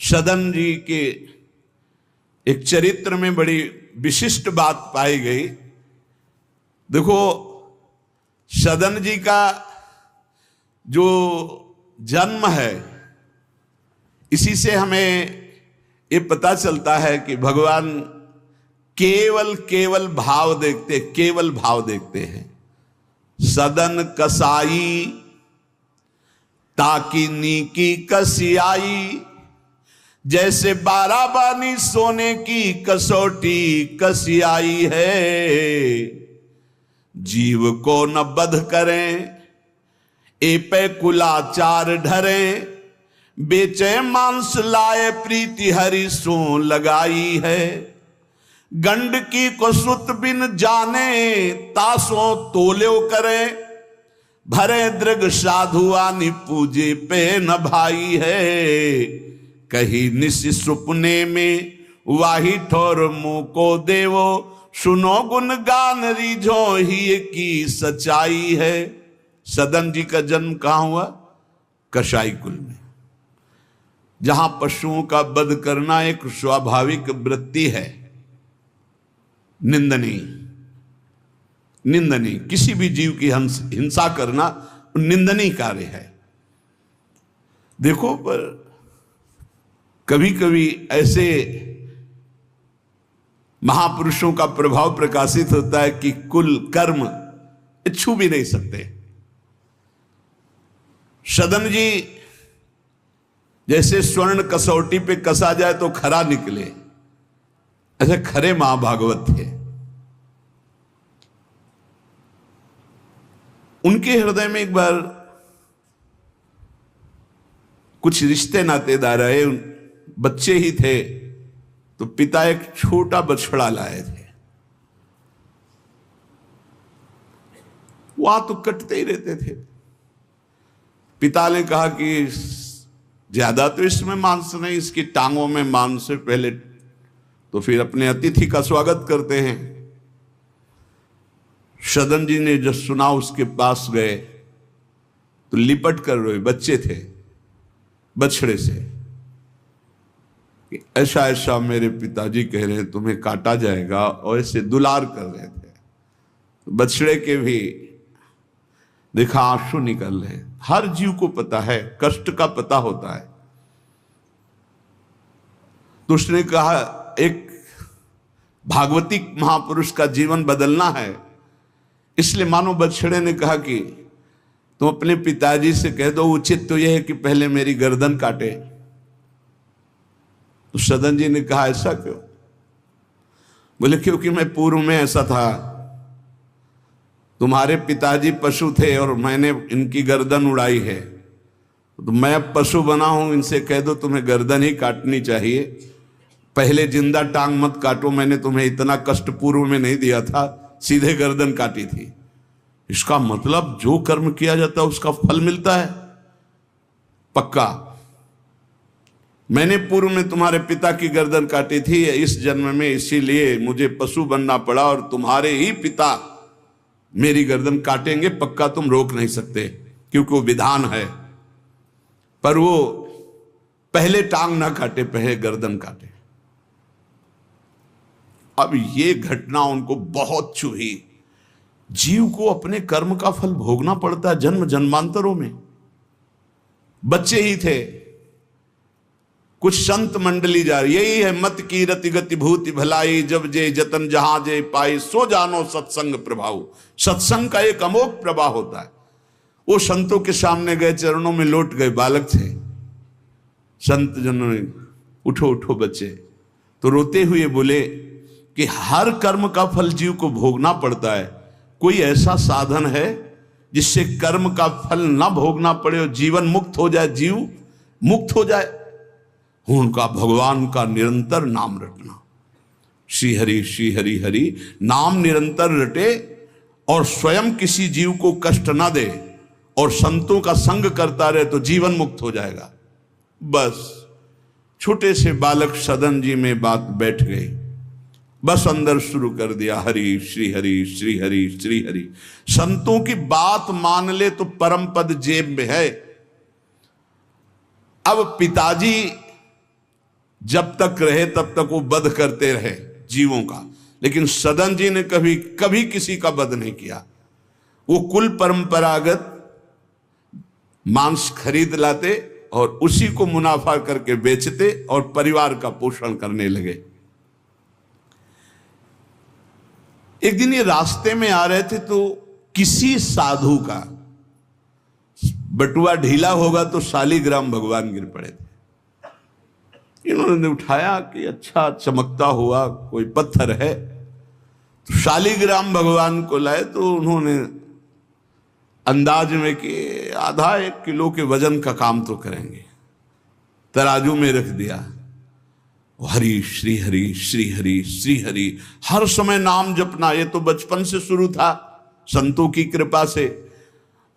सदन जी के एक चरित्र में बड़ी विशिष्ट बात पाई गई। देखो, सदन जी का जो जन्म है, इसी से हमें ये पता चलता है कि भगवान केवल भाव देखते, केवल भाव देखते हैं। सदन कसाई ताकि नीकी कसियाई, जैसे बाराबानी सोने की कसौटी कसियाई है। जीव को न बध करें ए पे कुलाचार ढरें, बेचे मांस लाए प्रीति हरि सो लगाई है। गंडकी को सुत बिन जाने तासों तोल्यो करे, भरे दृग साधु आनि पूजे पे न भाई है। कही निस सुपने में वाही ठोर मुंह को देवो, सुनो गुण गान रीझो ही की सच्चाई है। सदन जी का जन्म कहां हुआ? कसाई कुल में, जहां पशुओं का वध करना एक स्वाभाविक वृत्ति है। निंदनीय किसी भी जीव की हिंसा करना निंदनीय कार्य है। देखो, पर कभी कभी ऐसे महापुरुषों का प्रभाव प्रकाशित होता है कि कुल कर्म छू भी नहीं सकते। सदन जी जैसे स्वर्ण कसौटी पे कसा जाए तो खरा निकले, ऐसे खरे महाभागवत थे। उनके हृदय में एक बार कुछ रिश्ते नातेदार आए, बच्चे ही थे, तो पिता एक छोटा बछड़ा लाए थे। वहां तो कटते ही रहते थे। पिता ने कहा कि ज्यादा तो इसमें मांस नहीं, इसकी टांगों में मांस से पहले तो फिर अपने अतिथि का स्वागत करते हैं। सदन जी ने जब सुना, उसके पास गए तो लिपट कर रोए। बच्चे थे, बछड़े से कि ऐसा ऐसा मेरे पिताजी कह रहे हैं तुम्हें काटा जाएगा, और ऐसे दुलार कर रहे थे। बछड़े के भी देखा आंसू निकल रहे। हर जीव को पता है, कष्ट का पता होता है। तो उसने कहा, एक भागवती महापुरुष का जीवन बदलना है, इसलिए मानो बछड़े ने कहा कि तुम अपने पिताजी से कह दो, उचित तो यह है कि पहले मेरी गर्दन काटे। तो सदन जी ने कहा, ऐसा क्यों? बोले, क्योंकि मैं पूर्व में ऐसा था, तुम्हारे पिताजी पशु थे और मैंने इनकी गर्दन उड़ाई है, तो मैं अब पशु बना हूं, इनसे कह दो तुम्हें गर्दन ही काटनी चाहिए, पहले जिंदा टांग मत काटो, मैंने तुम्हें इतना कष्ट पूर्व में नहीं दिया था, सीधे गर्दन काटी थी। इसका मतलब जो कर्म किया जाता है उसका फल मिलता है पक्का। मैंने पूर्व में तुम्हारे पिता की गर्दन काटी थी इस जन्म में, इसीलिए मुझे पशु बनना पड़ा, और तुम्हारे ही पिता मेरी गर्दन काटेंगे पक्का, तुम रोक नहीं सकते, क्योंकि वो विधान है। पर वो पहले टांग ना काटे, पहले गर्दन काटे। अब ये घटना उनको बहुत चुभी। जीव को अपने कर्म का फल भोगना पड़ता है जन्म जन्मांतरों में। बच्चे ही थे, कुछ संत मंडली जा रही, यही है मत की रति गति भूति भलाई, जब जे जतन जहां जे पाई, सो जानो सत्संग प्रभाव। सत्संग का एक अमोघ प्रभाव होता है। वो संतों के सामने गए, चरणों में लौट गए, बालक थे। संत जनों ने, उठो उठो बच्चे, तो रोते हुए बोले कि हर कर्म का फल जीव को भोगना पड़ता है, कोई ऐसा साधन है जिससे कर्म का फल ना भोगना पड़े और जीवन मुक्त हो जाए, जीव मुक्त हो जाए? उनका भगवान का निरंतर नाम रटना। श्री हरि हरि नाम निरंतर रटे और स्वयं किसी जीव को कष्ट ना दे और संतों का संग करता रहे तो जीवन मुक्त हो जाएगा। बस छोटे से बालक सदन जी में बात बैठ गई। बस अंदर शुरू कर दिया, हरि श्री हरि श्री हरि श्री हरि। संतों की बात मान ले तो परम पद जेब में है। अब पिताजी जब तक रहे तब तक वो वध करते रहे जीवों का, लेकिन सदन जी ने कभी कभी किसी का वध नहीं किया। वो कुल परंपरागत मांस खरीद लाते और उसी को मुनाफा करके बेचते और परिवार का पोषण करने लगे। एक दिन ये रास्ते में आ रहे थे तो किसी साधु का बटुआ ढीला होगा तो शालिग्राम भगवान गिर पड़े थे। इन्होंने उठाया कि अच्छा चमकता हुआ कोई पत्थर है, तो शालिग्राम भगवान को लाए तो उन्होंने अंदाज में कि आधा 1 किलो के वजन का काम तो करेंगे, तराजू में रख दिया। हरि श्री हरि श्री हरि श्री हरि, हर समय नाम जपना। ये तो बचपन से शुरू था संतों की कृपा से,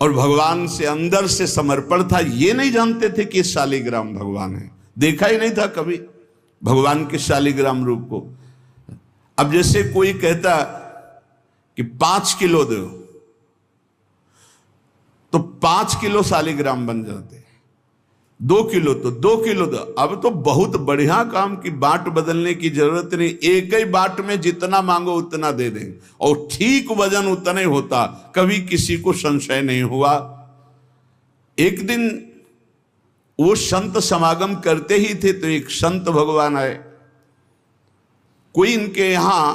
और भगवान से अंदर से समर्पण था। ये नहीं जानते थे कि शालिग्राम भगवान है, देखा ही नहीं था कभी भगवान के शालिग्राम रूप को। अब जैसे कोई कहता कि 5 किलो दो तो 5 किलो शालिग्राम बन जाते, 2 किलो तो 2 किलो दो। अब तो बहुत बढ़िया काम की बाट बदलने की जरूरत नहीं, एक ही बाट में जितना मांगो उतना दे दें और ठीक वजन उतना ही होता, कभी किसी को संशय नहीं हुआ। एक दिन वो संत समागम करते ही थे तो एक संत भगवान आए। कोई इनके यहां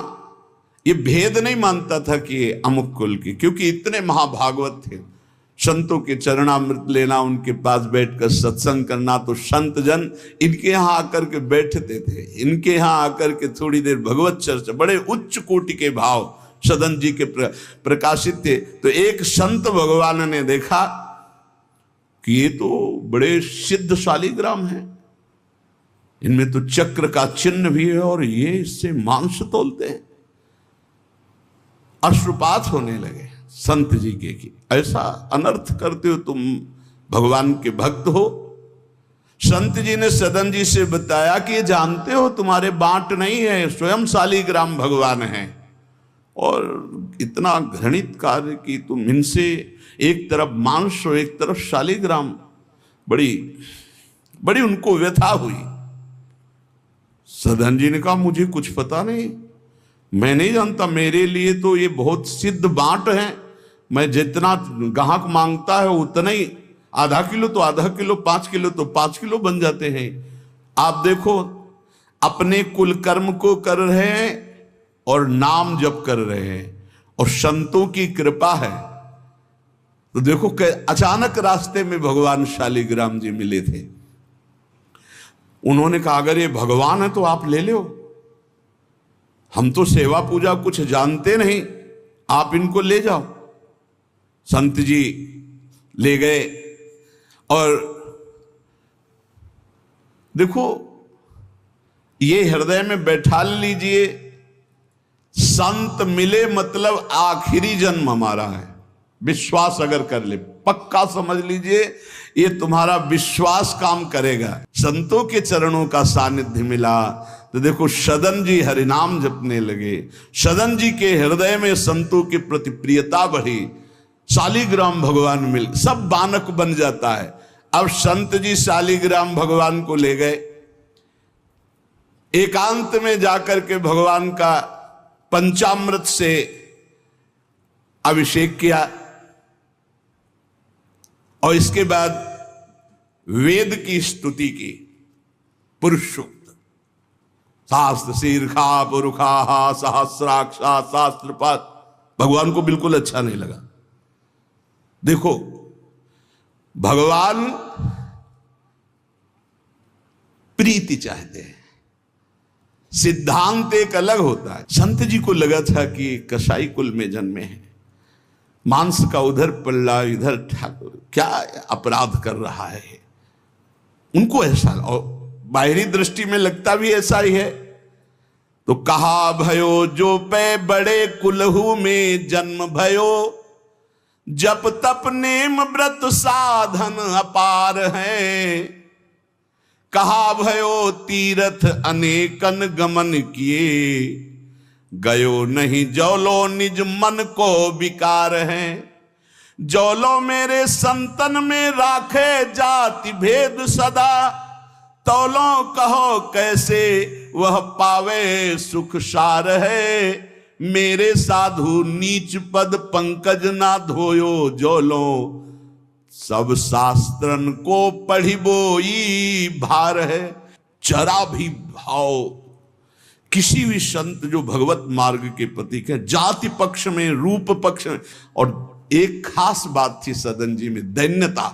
ये भेद नहीं मानता था कि ये अमुक कुल की, क्योंकि इतने महाभागवत थे। संतों के चरणामृत लेना, उनके पास बैठकर सत्संग करना, तो संत जन इनके यहां आकर के बैठते थे। इनके यहां आकर के थोड़ी देर भगवत चर्चा, बड़े उच्च कोटि के भाव सदन जी के प्रकाशित थे। तो एक संत भगवान ने देखा कि ये तो बड़े सिद्ध शालिग्राम हैं, इनमें तो चक्र का चिन्ह भी है और ये इससे मांस तोलते हैं। अश्रुपात होने लगे संत जी के कि ऐसा अनर्थ करते हो तुम, भगवान के भक्त हो। संत जी ने सदन जी से बताया कि ये जानते हो तुम्हारे बांट नहीं है, स्वयं शालिग्राम भगवान है, और इतना घृणित कार्य कि तुम इनसे एक तरफ मांस और एक तरफ शालिग्राम। बड़ी बड़ी उनको व्यथा हुई। सदन जी ने कहा मुझे कुछ पता नहीं, मैं नहीं जानता, मेरे लिए तो ये बहुत सिद्ध बांट है, मैं जितना ग्राहक मांगता है उतना ही, आधा किलो तो आधा किलो, 5 किलो तो 5 किलो बन जाते हैं। आप देखो अपने कुल कर्म को कर रहे हैं और नाम जप कर रहे हैं और संतों की कृपा है। तो देखो अचानक रास्ते में भगवान शालिग्राम जी मिले थे। उन्होंने कहा अगर ये भगवान है तो आप ले लो, हम तो सेवा पूजा कुछ जानते नहीं, आप इनको ले जाओ। संत जी ले गए और देखो ये हृदय में बैठा लीजिए, संत मिले मतलब आखिरी जन्म हमारा है। विश्वास अगर कर ले, पक्का समझ लीजिए ये तुम्हारा विश्वास काम करेगा। संतों के चरणों का सानिध्य मिला तो देखो सदन जी हरिनाम जपने लगे, सदन जी के हृदय में संतों के प्रति प्रियता बढ़ी, शालिग्राम भगवान मिल, सब बानक बन जाता है। अब संत जी शालिग्राम भगवान को ले गए, एकांत में जाकर के भगवान का पंचामृत से अभिषेक किया और इसके बाद वेद की स्तुति की, पुरुष सूक्त, शास्त्र शीर्षा पुरुषा सहस्राक्षा शास्त्रपात। भगवान को बिल्कुल अच्छा नहीं लगा। देखो भगवान प्रीति चाहते हैं, सिद्धांत एक अलग होता है। संत जी को लगा था कि कसाई कुल में जन्मे हैं, मांस का उधर पल्ला इधर ठाकुर, क्या अपराध कर रहा है उनको ऐसा, और बाहरी दृष्टि में लगता भी ऐसा ही है। तो कहा भयो जो पे बड़े कुलहू में जन्म भयो, जप तप नेम व्रत साधन अपार है। कहा भयो तीर्थ अनेकन गमन किए, गयो नहीं जौलो निज मन को विकार है। जौलो मेरे संतन में राखे जाति भेद सदा, तौलो कहो कैसे वह पावे सुख सार है। मेरे साधु नीच पद पंकज ना धोयो जोलो। सब शास्त्रन को पढ़ी बोई भार है। जरा भी भाव किसी भी संत जो भगवत मार्ग के प्रतीक है, जाति पक्ष में, रूप पक्ष में, और एक खास बात थी सदन जी में, दैन्यता,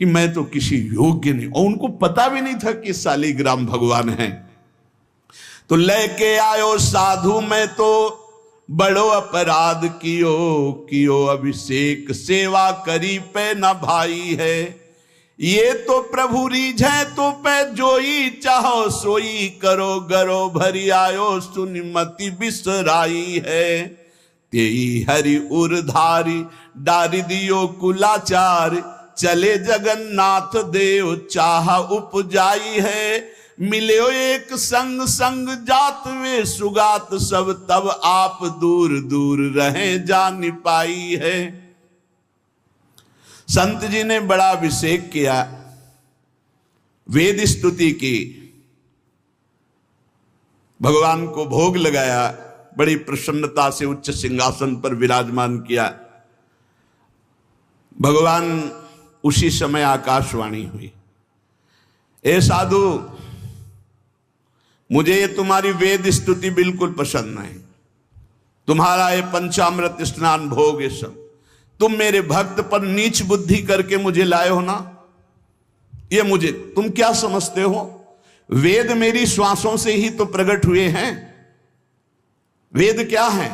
कि मैं तो किसी योग्य नहीं, और उनको पता भी नहीं था कि शालिग्राम भगवान हैं। तो लेके आयो साधु, मैं तो बड़ो अपराध कियो अभिषेक सेवा करी पे न भाई है। ये तो प्रभु रीझे तो पे जोई चाहो सोई करो गरो भरी आयो सुनिमति बिसराई है। तेई हरि उरधारी डारी दियो कुलाचार चले जगन्नाथ देव चाह उपजाई है। मिलो एक संग संग जात वे सुगात सब तब आप दूर दूर रहे जान पाई है। संत जी ने बड़ा अभिषेक किया, वेद स्तुति की, भगवान को भोग लगाया, बड़ी प्रसन्नता से उच्च सिंहासन पर विराजमान किया। भगवान उसी समय आकाशवाणी हुई, ए साधु, मुझे ये तुम्हारी वेद स्तुति बिल्कुल पसंद नहीं, तुम्हारा ये पंचामृत स्नान भोग, ये सब तुम मेरे भक्त पर नीच बुद्धि करके मुझे लाए हो ना। ये मुझे तुम क्या समझते हो? वेद मेरी श्वासों से ही तो प्रकट हुए हैं। वेद क्या है?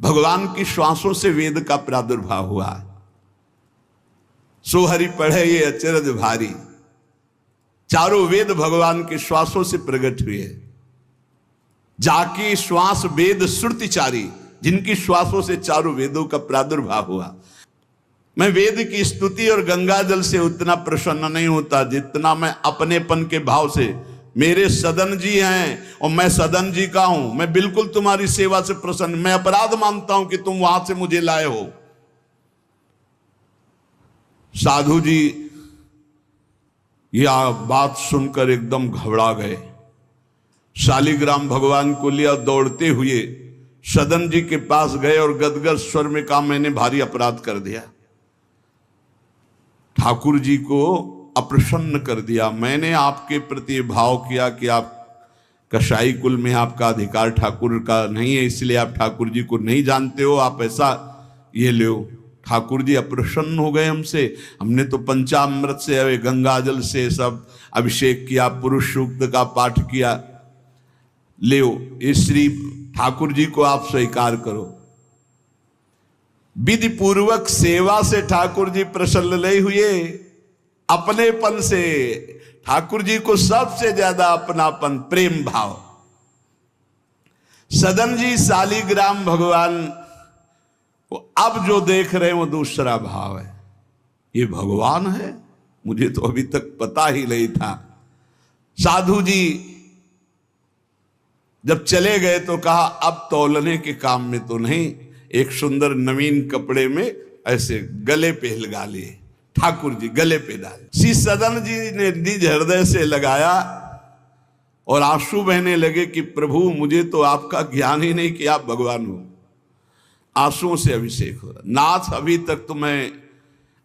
भगवान की श्वासों से वेद का प्रादुर्भाव हुआ। सोहरि पढ़े ये अचरज भारी, चारों वेद भगवान के श्वासों से प्रकट हुए। जाकी श्वास वेद श्रुतिचारी, जिनकी श्वासों से चारों वेदों का प्रादुर्भाव हुआ। मैं वेद की स्तुति और गंगा जल से उतना प्रसन्न नहीं होता जितना मैं अपनेपन के भाव से, मेरे सदन जी हैं और मैं सदन जी का हूं, मैं बिल्कुल तुम्हारी सेवा से प्रसन्न, मैं अपराध मानता हूं कि तुम वहां से मुझे लाए हो। साधु जी यह बात सुनकर एकदम घबरा गए। शालिग्राम भगवान को लिया, दौड़ते हुए सदन जी के पास गए और गदगद स्वर में कहा, मैंने भारी अपराध कर दिया, ठाकुर जी को अप्रसन्न कर दिया। मैंने आपके प्रति भाव किया कि आप कसाई कुल में आपका अधिकार ठाकुर का नहीं है, इसलिए आप ठाकुर जी को नहीं जानते हो, आप ऐसा ये लो। ठाकुर जी अप्रसन्न हो गए हमसे, हमने तो पंचामृत से, गंगा जल से सब अभिषेक किया, पुरुष सूक्त का पाठ किया, ले इस श्री ठाकुर जी को आप स्वीकार करो। विधि पूर्वक सेवा से ठाकुर जी प्रसन्न नहीं हुए, अपनेपन से ठाकुर जी को सबसे ज्यादा अपनापन, प्रेम भाव। सदन जी शालिग्राम भगवान को अब जो देख रहे हैं वो दूसरा भाव है। ये भगवान है, मुझे तो अभी तक पता ही नहीं था। साधु जी जब चले गए तो कहा, अब तौलने के काम में तो नहीं, एक सुंदर नवीन कपड़े में ऐसे गले पे लगा लिए, ठाकुर जी गले पे डाले। श्री सदन जी ने निज हृदय से लगाया और आंसू बहने लगे कि प्रभु मुझे तो आपका ज्ञान ही नहीं कि आप भगवान हो। आंसुओं से अभिषेक हो रहा, नाथ अभी तक तो मैं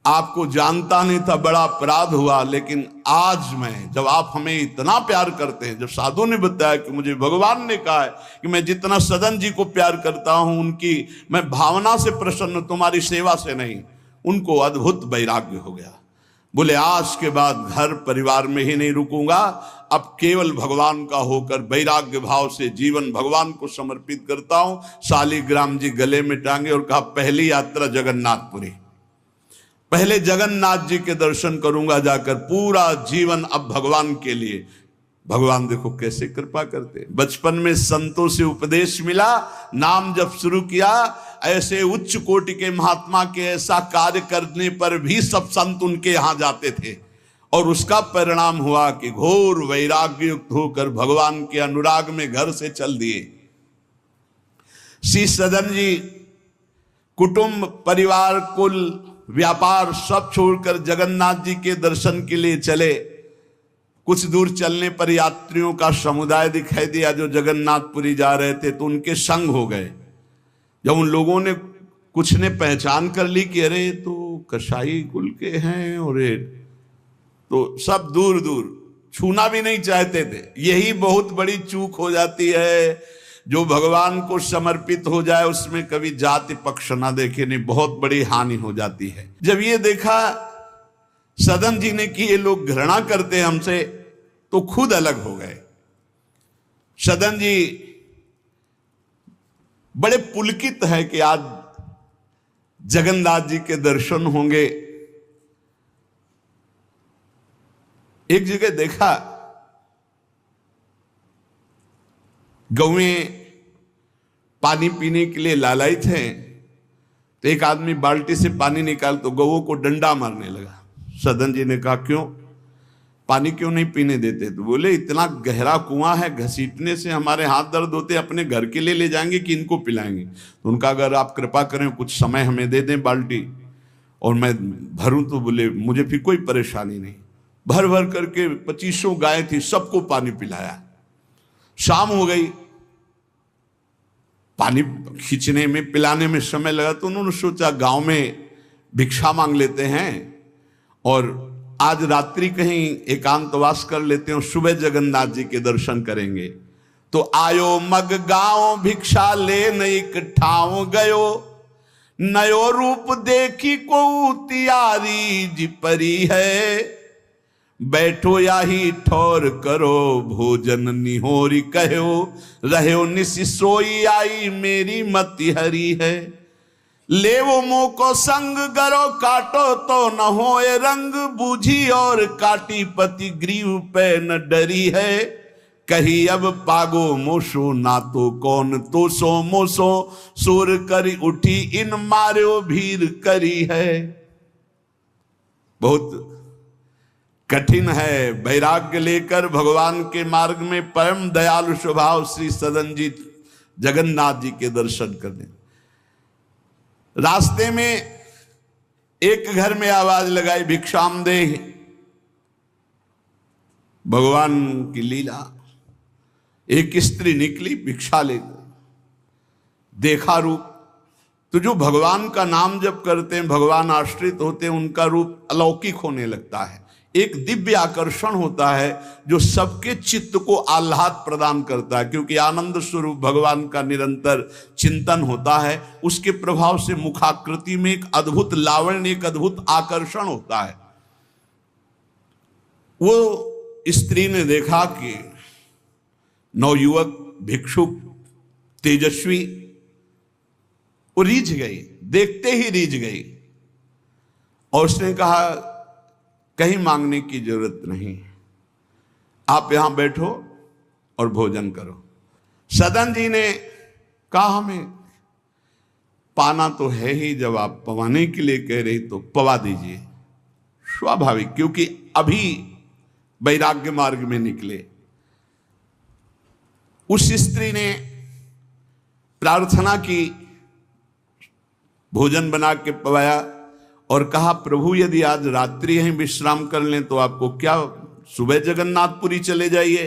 आपको जानता नहीं था, बड़ा अपराध हुआ, लेकिन आज मैं, जब आप हमें इतना प्यार करते हैं, जब साधु ने बताया कि मुझे भगवान ने कहा है कि मैं जितना सदन जी को प्यार करता हूं, उनकी मैं भावना से प्रसन्न, तुम्हारी सेवा से नहीं, उनको अद्भुत वैराग्य हो गया। बोले आज के बाद घर परिवार में ही नहीं रुकूंगा, अब केवल भगवान का होकर वैराग्य भाव से जीवन भगवान को समर्पित करता हूं। शालिग्राम जी गले में टांगे और कहा, पहली यात्रा जगन्नाथपुरी, पहले जगन्नाथ जी के दर्शन करूंगा जाकर, पूरा जीवन अब भगवान के लिए। भगवान देखो कैसे कृपा करते। बचपन में संतों से उपदेश मिला, नाम जब शुरू किया, ऐसे उच्च कोटि के महात्मा के ऐसा कार्य करने पर भी सब संत उनके यहां जाते थे, और उसका परिणाम हुआ कि घोर वैराग्य युक्त होकर भगवान के अनुराग में घर से चल दिए। श्री सदन जी कुटुंब, परिवार, कुल, व्यापार सब छोड़कर जगन्नाथ जी के दर्शन के लिए चले। कुछ दूर चलने पर यात्रियों का समुदाय दिखाई दिया जो जगन्नाथपुरी जा रहे थे, तो उनके संग हो गए। जब उन लोगों ने कुछ ने पहचान कर ली कि अरे तो कसाई कुल के हैं, और तो सब दूर दूर छूना भी नहीं चाहते थे। यही बहुत बड़ी चूक हो जाती है, जो भगवान को समर्पित हो जाए उसमें कभी जाति पक्ष ना देखे, नहीं बहुत बड़ी हानि हो जाती है। जब ये देखा सदन जी ने कि ये लोग घृणा करते हैं हमसे, तो खुद अलग हो गए। सदन जी बड़े पुलकित है कि आज जगन्नाथ जी के दर्शन होंगे। एक जगह देखा गौएं पानी पीने के लिए लालायित हैं, तो एक आदमी बाल्टी से पानी निकाल तो गौओं को डंडा मारने लगा। सदन जी ने कहा क्यों, पानी क्यों नहीं पीने देते? तो बोले इतना गहरा कुआं है, घसीटने से हमारे हाथ दर्द होते, अपने घर के लिए ले जाएंगे कि इनको पिलाएंगे? तो उनका अगर आप कृपा करें कुछ समय हमें दे दें बाल्टी और मैं भरूं, तो बोले मुझे फिर कोई परेशानी नहीं। भर भर करके 2500 गाय थी, सबको पानी पिलाया। शाम हो गई, पानी खींचने में पिलाने में समय लगा, तो उन्होंने सोचा गांव में भिक्षा मांग लेते हैं और आज रात्रि कहीं एकांतवास कर लेते हैं, सुबह जगन्नाथ जी के दर्शन करेंगे। तो आयो मग गांव भिक्षा ले नई ठाव गयो, नयो रूप देखी को तियारी जी परी है, बैठो या ही ठौर करो भोजन निहोरी कहो, रहो निसि सोई आई मेरी मति हरी है, ले वो मुंह को संग गरो काटो तो न होए रंग, बूझी और काटी पति ग्रीव पे न डरी है, कही अब पागो मोशो ना तो कौन तो सो मोसो, सुर करी उठी इन मार्यो भीर करी है। बहुत कठिन है, वैराग्य लेकर भगवान के मार्ग में परम दयालु स्वभाव श्री सदन जी जगन्नाथ जी के दर्शन करने। रास्ते में एक घर में आवाज लगाई भिक्षाम दे, भगवान की लीला। एक स्त्री निकली भिक्षा लेकर, देखा रूप, तो जो भगवान का नाम जप करते हैं, भगवान आश्रित होते हैं, उनका रूप अलौकिक होने लगता है। एक दिव्य आकर्षण होता है जो सबके चित्त को आह्लाद प्रदान करता है, क्योंकि आनंद स्वरूप भगवान का निरंतर चिंतन होता है। उसके प्रभाव से मुखाकृति में एक अद्भुत लावण्य, एक अद्भुत आकर्षण होता है। वो स्त्री ने देखा कि नवयुवक भिक्षुक तेजस्वी, वो रीझ गई, देखते ही रीझ गई, और उसने कहा कहीं मांगने की जरूरत नहीं, आप यहां बैठो और भोजन करो। सदन जी ने कहा हमें पाना तो है ही, जब आप पवाने के लिए कह रही तो पवा दीजिए। स्वाभाविक, क्योंकि अभी वैराग्य मार्ग में निकले। उस स्त्री ने प्रार्थना की, भोजन बना के पवाया और कहा प्रभु यदि आज रात्रि यहीं विश्राम कर लें तो आपको क्या, सुबह जगन्नाथपुरी चले जाइए।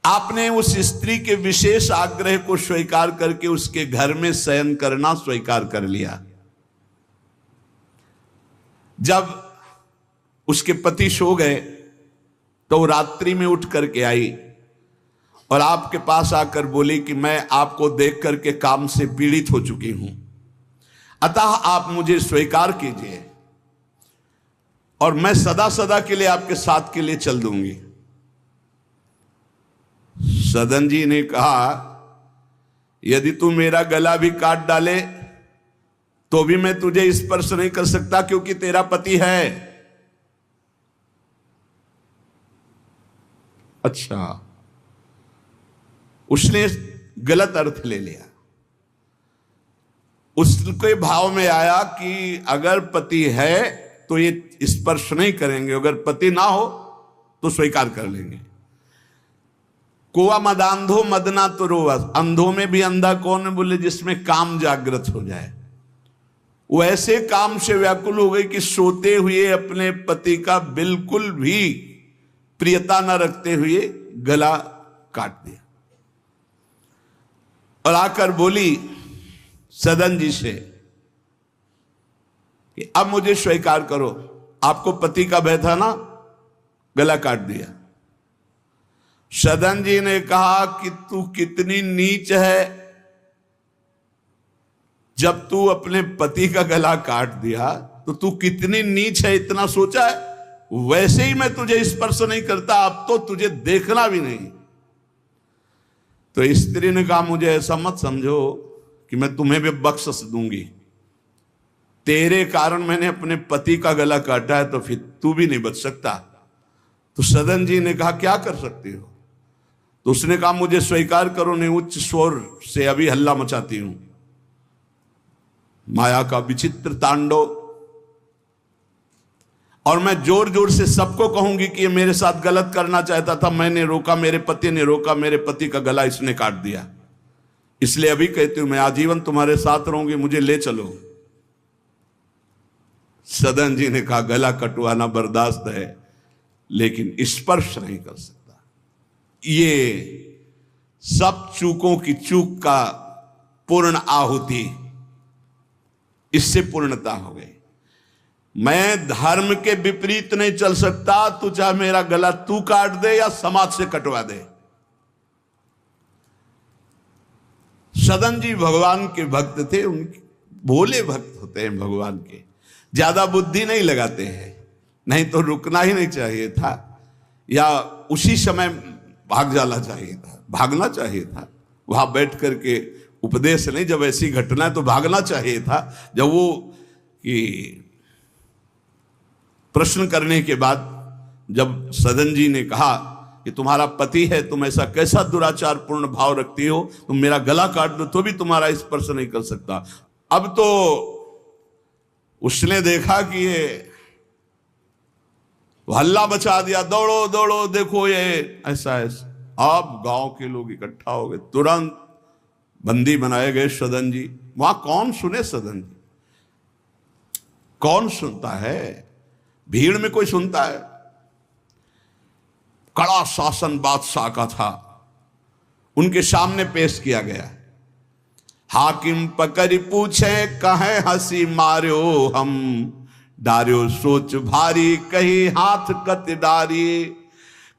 आपने उस स्त्री के विशेष आग्रह को स्वीकार करके उसके घर में शयन करना स्वीकार कर लिया। जब उसके पति सो गए तो रात्रि में उठ करके आई और आपके पास आकर बोली कि मैं आपको देख करके काम से पीड़ित हो चुकी हूं, अतः आप मुझे स्वीकार कीजिए और मैं सदा सदा के लिए आपके साथ के लिए चल दूंगी। सदन जी ने कहा यदि तू मेरा गला भी काट डाले तो भी मैं तुझे स्पर्श नहीं कर सकता, क्योंकि तेरा पति है। अच्छा, उसने गलत अर्थ ले लिया। उसके भाव में आया कि अगर पति है तो ये स्पर्श नहीं करेंगे, अगर पति ना हो तो स्वीकार कर लेंगे। कोआ मदांधो मदना तो रोवा, अंधों में भी अंधा कौन है, बोले जिसमें काम जागृत हो जाए। वो ऐसे काम से व्याकुल हो गई कि सोते हुए अपने पति का बिल्कुल भी प्रियता न रखते हुए गला काट दिया और आकर बोली सदन जी से कि अब मुझे स्वीकार करो, आपको पति का भय था ना, गला काट दिया। सदन जी ने कहा कि तू कितनी नीच है, जब तू अपने पति का गला काट दिया तो तू कितनी नीच है, इतना सोचा है? वैसे ही मैं तुझे स्पर्श नहीं करता, अब तो तुझे देखना भी नहीं। तो स्त्री ने कहा मुझे ऐसा मत समझो कि मैं तुम्हें भी बख्शिश दूंगी, तेरे कारण मैंने अपने पति का गला काटा है, तो फिर तू भी नहीं बच सकता। तो सदन जी ने कहा क्या कर सकती हो? तो उसने कहा मुझे स्वीकार करो, नहीं उच्च स्वर से अभी हल्ला मचाती हूं। माया का विचित्र तांडव, और मैं जोर जोर से सबको कहूंगी कि ये मेरे साथ गलत करना चाहता था, मैंने रोका, मेरे पति ने रोका, मेरे पति का गला इसने काट दिया, इसलिए अभी कहती हूं मैं आजीवन तुम्हारे साथ रहूंगी, मुझे ले चलो। सदन जी ने कहा गला कटवाना बर्दाश्त है, लेकिन स्पर्श नहीं कर सकता। ये सब चूकों की चूक का पूर्ण आहुति, इससे पूर्णता हो गई। मैं धर्म के विपरीत नहीं चल सकता, तू चाहे मेरा गला तू काट दे या समाज से कटवा दे। सदन जी भगवान के भक्त थे, उनके भोले भक्त होते हैं भगवान के, ज्यादा बुद्धि नहीं लगाते हैं, नहीं तो रुकना ही नहीं चाहिए था या उसी समय भाग जाना चाहिए था, भागना चाहिए था। वहां बैठ करके उपदेश नहीं, जब ऐसी घटना है तो भागना चाहिए था। जब वो कि प्रश्न करने के बाद जब सदन जी ने कहा कि तुम्हारा पति है, तुम ऐसा कैसा दुराचार पूर्ण भाव रखती हो, तुम मेरा गला काट दो तो भी तुम्हारा स्पर्श नहीं कर सकता। अब तो उसने देखा कि ये हल्ला मचा दिया, दौड़ो दौड़ो देखो ये ऐसा ऐसा। अब गांव के लोग इकट्ठा हो गए, तुरंत बंदी बनाए गए सदन जी। वहां कौन सुने सदन जी, कौन सुनता है? भीड़ में कोई सुनता है? कड़ा शासन बादशाह का था, उनके सामने पेश किया गया। हाकिम पकड़ पूछे कहे हंसी मार्यो हम, डार्यो सोच भारी कही हाथ कत डारी।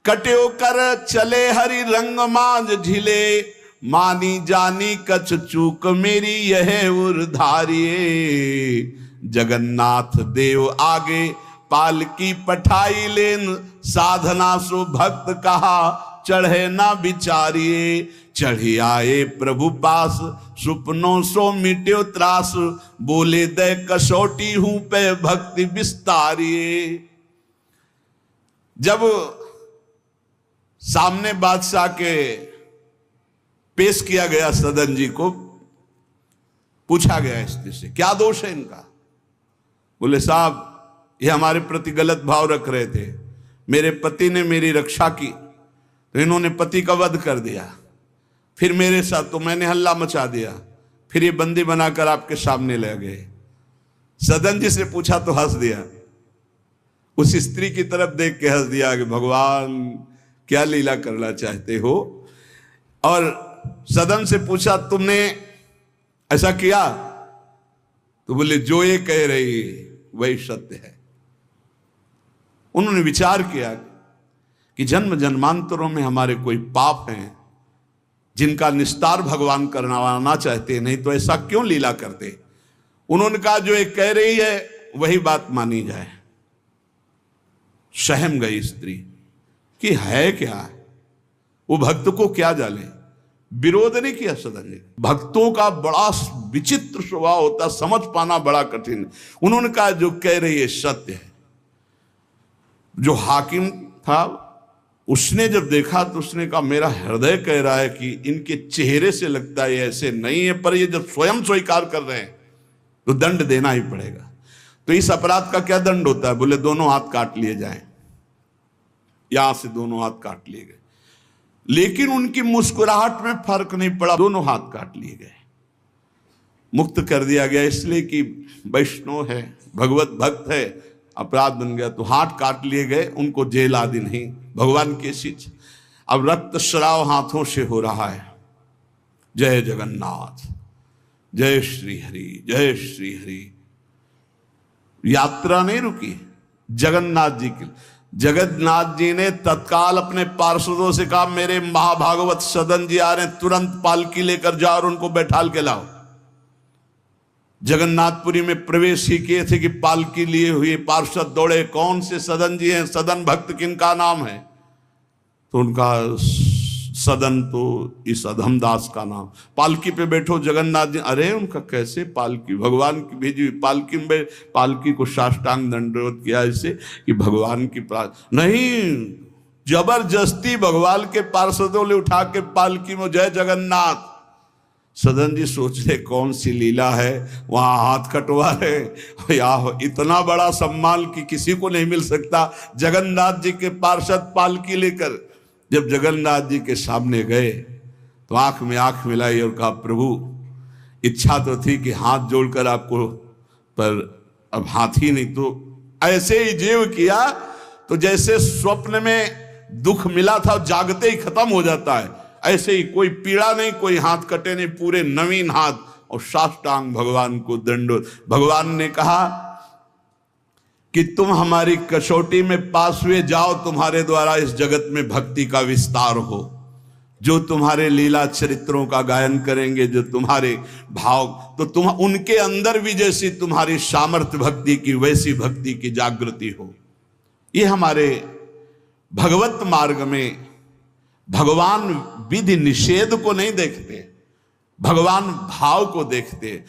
कट्यो कर चले हरि रंग मांझ झिले, मानी जानी कछ चूक मेरी यह उर्धारी। जगन्नाथ देव आगे पालकी पठाई लेन, साधना सो भक्त कहा चढ़े ना विचारिए। चढ़ी आए प्रभु पास सुपनों सो मिट्यो त्रास, बोले दे कसौटी हूं पे भक्ति विस्तारिए। जब सामने बादशाह के पेश किया गया सदन जी को, पूछा गया स्त्री से क्या दोष है इनका? बोले साहब ये हमारे प्रति गलत भाव रख रहे थे, मेरे पति ने मेरी रक्षा की तो इन्होंने पति का वध कर दिया, फिर मेरे साथ तो मैंने हल्ला मचा दिया, फिर ये बंदी बनाकर आपके सामने ले गए। सदन जी से पूछा तो हंस दिया, उस स्त्री की तरफ देख के हंस दिया कि भगवान क्या लीला करना चाहते हो। और सदन से पूछा तुमने ऐसा किया? तो बोले जो ये कह रही वही सत्य है। उन्होंने विचार किया कि जन्म जन्मांतरों में हमारे कोई पाप हैं जिनका निस्तार भगवान करवाना चाहते, नहीं तो ऐसा क्यों लीला करते। उन्होंने कहा जो एक कह रही है वही बात मानी जाए। सहम गई स्त्री कि है क्या, वो भक्त को क्या जाने। विरोध नहीं किया सदन ने। भक्तों का बड़ा विचित्र स्वभाव होता, समझ पाना बड़ा कठिन। उन्होंने कहा जो कह रही है सत्य है। जो हाकिम था उसने जब देखा तो उसने कहा मेरा हृदय कह रहा है कि इनके चेहरे से लगता है ऐसे नहीं है, पर ये जब स्वयं स्वीकार कर रहे हैं तो दंड देना ही पड़ेगा। तो इस अपराध का क्या दंड होता है? बोले दोनों हाथ काट लिए जाएं। यहां से दोनों हाथ काट लिए गए, लेकिन उनकी मुस्कुराहट में फर्क नहीं पड़ा, दोनों हाथ काट लिए गए, मुक्त कर दिया गया। इसलिए कि वैष्णव है, भगवत भक्त है, अपराध बन गया तो हाथ काट लिए गए, उनको जेल आदि नहीं, भगवान की चीज। अब रक्त श्राव हाथों से हो रहा है। जय जगन्नाथ, जय श्री हरि, जय श्री हरि। यात्रा नहीं रुकी जगन्नाथ जी की। जगन्नाथ जी ने तत्काल अपने पार्षदों से कहा, मेरे महाभागवत सदन जी आ रहे हैं, तुरंत पालकी लेकर जाओ और उनको बैठाल के लाओ। जगन्नाथपुरी में प्रवेश ही किए थे कि पालकी लिए हुए पार्षद दौड़े, कौन से सदन जी हैं, सदन भक्त किनका नाम है? तो उनका सदन तो इस अधमदास का नाम। पालकी पे बैठो जगन्नाथ जी। अरे उनका कैसे पालकी, भगवान की भेजी हुई पालकी में, पालकी को साष्टांग दंडवत किया ऐसे कि भगवान की नहीं, जबरदस्ती भगवान के पार्षदों ने उठा के पालकी में, जय जगन्नाथ। सदन जी सोच रहे कौन सी लीला है, वहां हाथ कटवा रहे। या इतना बड़ा सम्मान कि किसी को नहीं मिल सकता। जगन्नाथ जी के पार्षद पालकी लेकर जब जगन्नाथ जी के सामने गए तो आंख में आंख मिलाई और कहा, प्रभु इच्छा तो थी कि हाथ जोड़कर आपको, पर अब हाथ ही नहीं, तो ऐसे ही जीव किया तो जैसे स्वप्न में दुख मिला था जागते ही खत्म हो जाता है, ऐसे ही कोई पीड़ा नहीं, कोई हाथ कटे नहीं, पूरे नवीन हाथ और साष्टांग भगवान को दंडोत। भगवान ने कहा कि तुम हमारी कसौटी में पास हुए, जाओ, तुम्हारे द्वारा इस जगत में भक्ति का विस्तार हो। जो तुम्हारे लीला चरित्रों का गायन करेंगे, जो तुम्हारे भाव, तो तुम उनके अंदर भी जैसी तुम्हारी सामर्थ्य भक्ति की, वैसी भक्ति की जागृति हो। ये हमारे भगवत मार्ग में भगवान विधि निषेध को नहीं देखते, भगवान भाव को देखते।